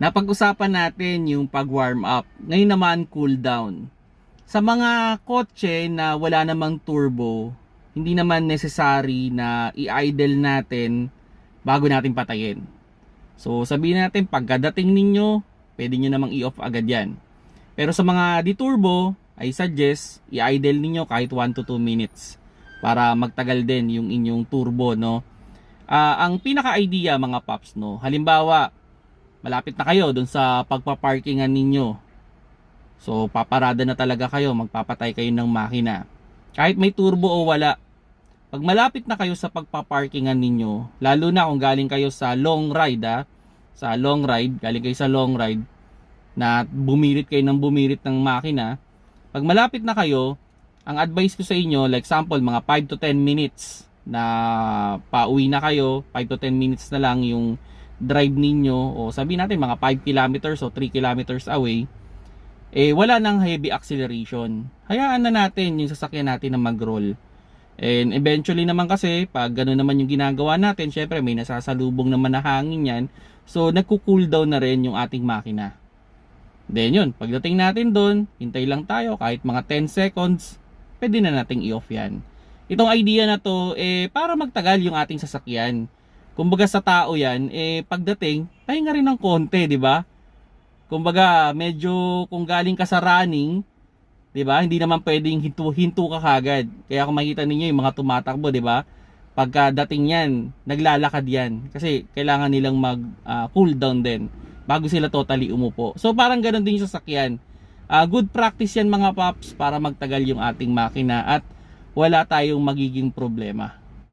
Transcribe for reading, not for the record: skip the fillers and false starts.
Napag-usapan natin yung pag-warm up. Ngayon naman, cool down. Sa mga kotse na wala namang turbo, hindi naman necessary na i-idle natin bago natin patayin. So sabihin natin, pagkadating ninyo, pwede nyo namang i-off agad yan. Pero sa mga di-turbo, I suggest i-idle ninyo kahit 1 to 2 minutes para magtagal din yung inyong turbo, no? Ang pinaka-idea mga paps, no? Halimbawa, malapit na kayo dun sa pagpaparkingan ninyo. So paparada na talaga kayo, magpapatay kayo ng makina. Kahit may turbo o wala, pag malapit na kayo sa pagpaparkingan ninyo, lalo na kung galing kayo sa long ride, sa long ride, galing kayo sa long ride, na bumirit kayo ng bumirit ng makina, pag malapit na kayo, ang advice ko sa inyo, like example, mga 5 to 10 minutes na pauwi na kayo, 5 to 10 minutes na lang yung drive ninyo, o sabihin natin mga 5 kilometers o 3 kilometers away, wala nang heavy acceleration. Hayaan na natin yung sasakyan natin na mag-roll. And eventually naman kasi, pag gano'n naman yung ginagawa natin, syempre may nasasalubong naman na hangin yan. So nagko-cool down na rin yung ating makina. Then yun, pagdating natin doon, hintay lang tayo kahit mga 10 seconds, pwede na nating i-off yan. Itong idea na to, para magtagal yung ating sasakyan. Kumbaga sa tao yan, pagdating, pahinga rin ng konti, di ba? Kumbaga, medyo kung galing ka sa running, 'di ba? Hindi naman pwedeng hinto ka kagad. Kaya kung makita ninyo yung mga tumatakbo, 'di ba? Pagkadating yan, naglalakad yan kasi kailangan nilang mag cool down din bago sila totally umupo. So parang ganoon din yung sasakyan. Good practice yan mga paps para magtagal yung ating makina at wala tayong magiging problema.